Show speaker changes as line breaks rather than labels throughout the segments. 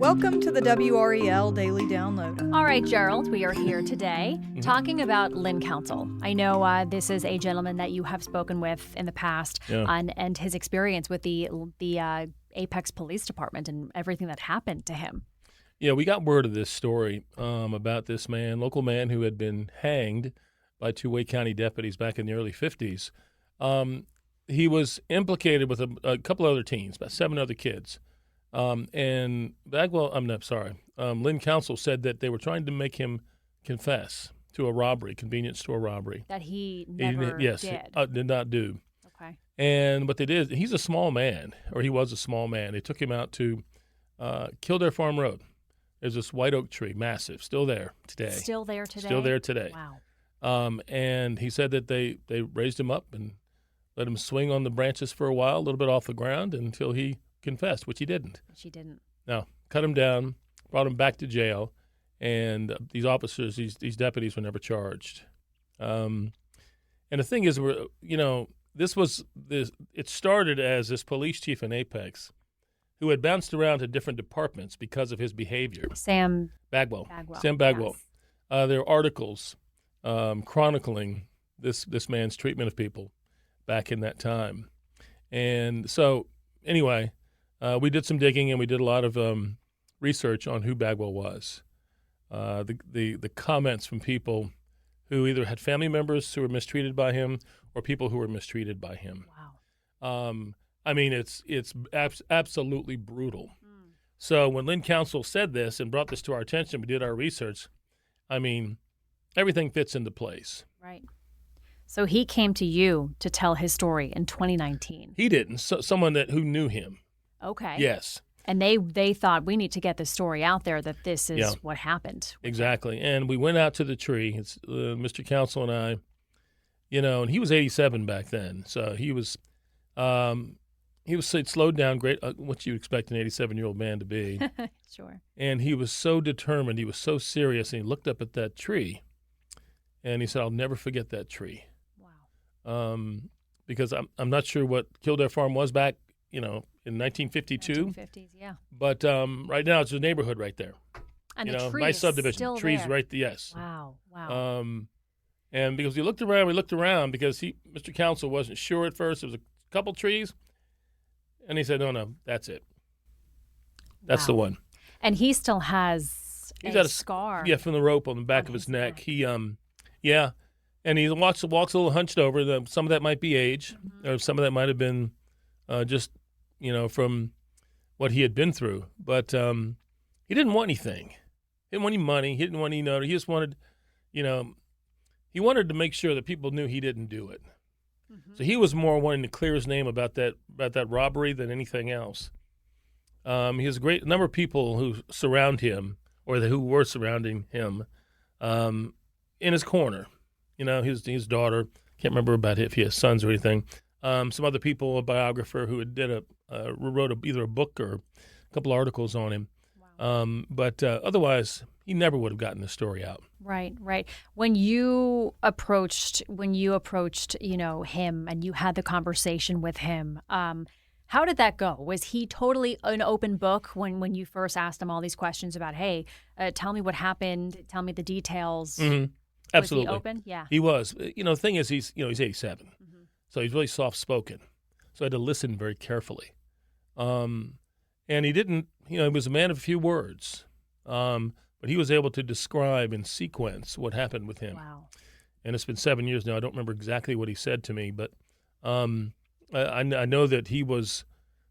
Welcome to the WRAL Daily Download.
All right, Gerald, we are here today talking about Lynn Council. I know this is a gentleman that you have spoken with in the past and his experience with the Apex Police Department and everything that happened to him.
Yeah, we got word of this story about this man, local man who had been hanged by two Wake County deputies back in the early 50s. He was implicated with a couple other teens, about 7 other kids. And Lynn Council said that they were trying to make him confess to a robbery, convenience store robbery.
That he never
did not do.
Okay.
And what they did, he's a small man, or he was a small man. They took him out to Kildare Farm Road. There's this white oak tree, massive, still there today.
Still there today?
Still there today.
Wow.
And he said that they raised him up and let him swing on the branches for a while, a little bit off the ground, until he confessed, which he didn't. No, cut him down, brought him back to jail, and these officers, these deputies were never charged. And the thing is, it started as this police chief in Apex who had bounced around to different departments because of his behavior.
Sam
Bagwell. Sam Bagwell.
Yes.
There are articles chronicling this man's treatment of people back in that time. And so, anyway, we did some digging and we did a lot of research on who Bagwell was. The comments from people who either had family members who were mistreated by him or people who were mistreated by him.
Wow.
I mean, it's absolutely brutal. So when Lynn Council said this and brought this to our attention, we did our research. I mean, everything fits into place.
Right. So he came to you to tell his story in 2019.
He didn't. Someone who knew him.
Okay.
Yes.
And they thought, we need to get this story out there that this is what happened.
Exactly. And we went out to the tree. It's Mr. Council and I, and he was 87 back then. So he was slowed down great, what you expect an 87-year-old man to be.
Sure.
And he was so determined. He was so serious. And he looked up at that tree and he said, "I'll never forget that tree."
Wow.
Because I'm not sure what Kildare Farm was back, in 1952.
1950s, yeah.
But right now it's a neighborhood right there.
And the tree
nice
is
subdivision.
still
Trees
there.
right there, yes.
Wow.
And because we looked around because Mr. Council wasn't sure at first. There was a couple trees. And he said, no, that's it. That's the one.
And he still has a scar.
Yeah, from the rope on the back of his neck. He, and he walks a little hunched over. Some of that might be age, or some of that might have been just, from what he had been through. But he didn't want anything. He didn't want any money. He didn't want any notice. He just wanted, he wanted to make sure that people knew he didn't do it. So he was more wanting to clear his name about that robbery than anything else. He has a great number of people who surround him, or who were surrounding him, in his corner. His daughter. Can't remember about if he has sons or anything. Some other people, a biographer who wrote either a book or a couple articles on him. Wow. But otherwise, he never would have gotten the story out.
Right. When you approached, him and you had the conversation with him, how did that go? Was he totally an open book when you first asked him all these questions about, hey, tell me what happened, tell me the details?
Mm-hmm. Absolutely.
Was he open? Yeah.
He was. The thing is, he's 87. So he's really soft-spoken. So I had to listen very carefully. And he didn't, he was a man of few words. But he was able to describe in sequence what happened with him.
Wow.
And it's been 7 years now. I don't remember exactly what he said to me, but I know that he was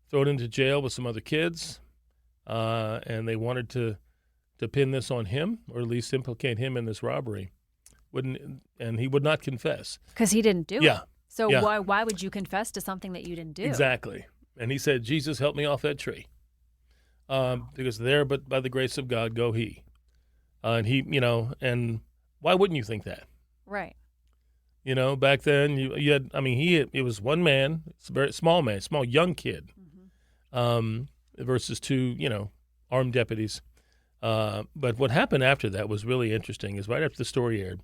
thrown into jail with some other kids, and they wanted to pin this on him, or at least implicate him in this robbery. And he would not confess.
Because he didn't do it.
Yeah.
So why would you confess to something that you didn't do?
Exactly. And he said, "Jesus, help me off that tree." Because there, but by the grace of God, go he. And he, and why wouldn't you think that?
Right.
Back then you had, it was one man, it's a very small man, small young kid, versus two, armed deputies. But what happened after that was really interesting. Is right after the story aired,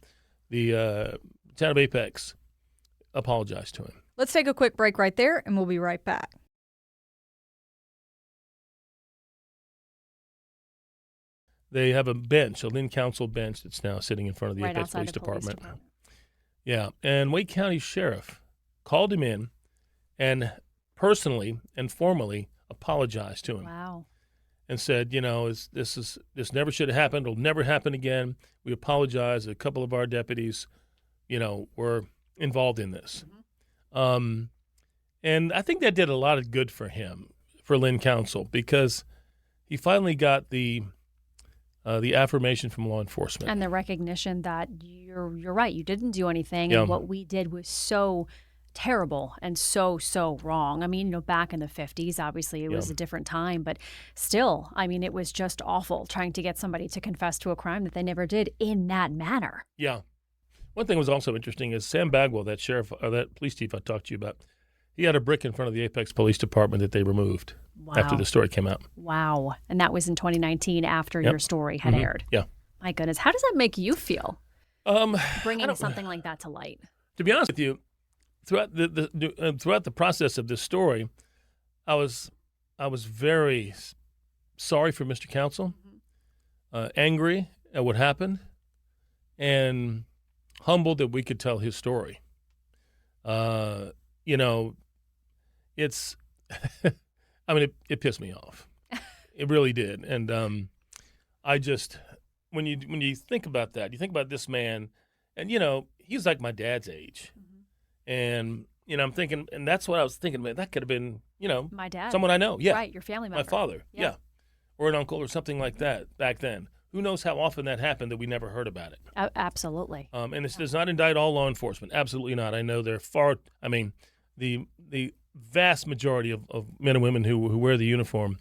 the town of Apex apologized to him.
Let's take a quick break right there, and we'll be right back.
they have a bench, a Lynn Council bench that's now sitting in front of the
Right
Apex
outside
Police
the police
Department.
department.
Yeah, and Wake County Sheriff called him in and personally and formally apologized to him.
Wow.
And said, this never should have happened. It'll never happen again. We apologize. A couple of our deputies, were involved in this.
Mm-hmm.
And I think that did a lot of good for him, for Lynn Council, because he finally got the affirmation from law enforcement.
And the recognition that you're right. You didn't do anything.
Yeah.
And what we did was so terrible and so wrong. I mean, back in the 50s, obviously it was a different time, but still, I mean, it was just awful trying to get somebody to confess to a crime that they never did in that manner.
Yeah. One thing was also interesting is Sam Bagwell, that sheriff, or that police chief I talked to you about, he had a brick in front of the Apex Police Department that they removed after the story came out.
Wow. And that was in 2019 after your story had aired.
Yeah.
My goodness. How does that make you feel? Bringing something like that to light.
To be honest with you, throughout the process of this story, I was very sorry for Mr. Council, angry at what happened, and humbled that we could tell his story. It's, I mean, it pissed me off. It really did, and I just when you think about that, you think about this man, and he's like my dad's age. And, I'm thinking, and that's what I was thinking, man, that could have been,
my dad.
someone I know. Yeah.
Right, your family member.
My father. Yeah. Or an uncle or something like that back then. Who knows how often that happened that we never heard about it.
Absolutely.
And this does not indict all law enforcement. Absolutely not. I know the vast majority of men and women who wear the uniform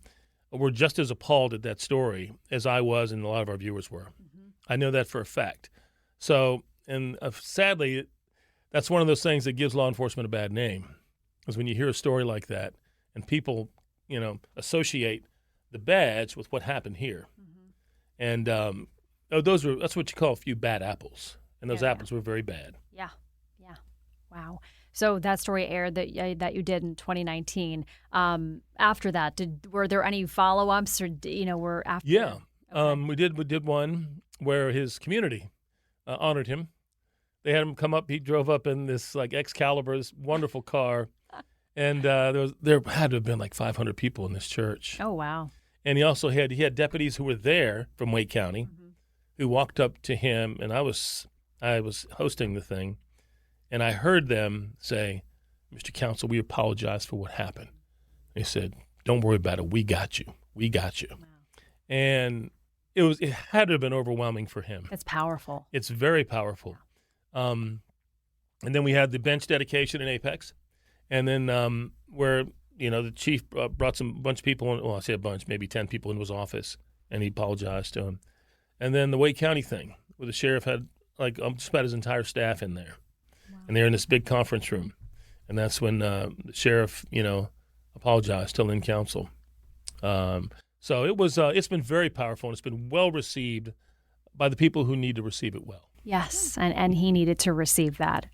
were just as appalled at that story as I was and a lot of our viewers were. Mm-hmm. I know that for a fact. So, and sadly, that's one of those things that gives law enforcement a bad name, is when you hear a story like that and people, associate the badge with what happened here. Mm-hmm. And that's what you call a few bad apples, and those apples were very bad. Yeah.
Wow. So that story aired that you did in 2019. After that, were there any follow-ups, or were after?
Yeah.
Okay.
We did one where his community honored him. They had him come up. He drove up in this Excalibur, this wonderful car, and there had to have been 500 people in this church.
Oh wow!
And he also had deputies who were there from Wake County, who walked up to him, and I was hosting the thing, and I heard them say, "Mr. Council, we apologize for what happened." They said, "Don't worry about it. We got you. We got you." Wow. And it had to have been overwhelming for him.
It's powerful.
It's very powerful. And then we had the bench dedication in Apex, and then where the chief brought a bunch of people in, well, I say a bunch, maybe 10 people into his office, and he apologized to him. And then the Wake County thing, where the sheriff had just about his entire staff in there, and they're in this big conference room, and that's when the sheriff apologized to Lynn Council. So it's been very powerful, and it's been well received by the people who need to receive it well.
Yes, and he needed to receive that.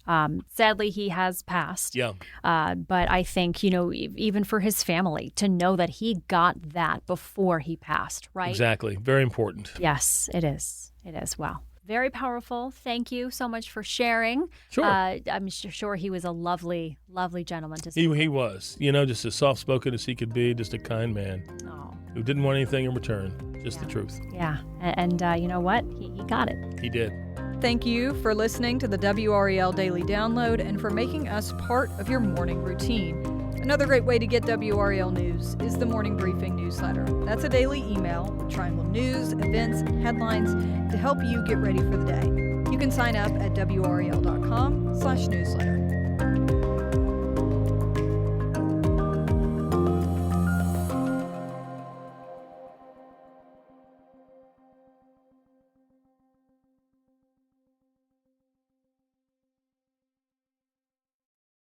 Sadly, he has passed.
Yeah.
But I think, even for his family, to know that he got that before he passed, right?
Exactly. Very important.
Yes, it is. It is. Wow. Very powerful. Thank you so much for sharing.
Sure.
I'm sure he was a lovely, lovely gentleman to see.
He was, just as soft-spoken as he could be, just a kind man who didn't want anything in return, just the truth.
Yeah, and you know what? He got it.
He did.
Thank you for listening to the WRAL Daily Download and for making us part of your morning routine. Another great way to get WRAL news is the Morning Briefing newsletter. That's a daily email with Triangle news, events, and headlines to help you get ready for the day. You can sign up at WRAL.com/newsletter.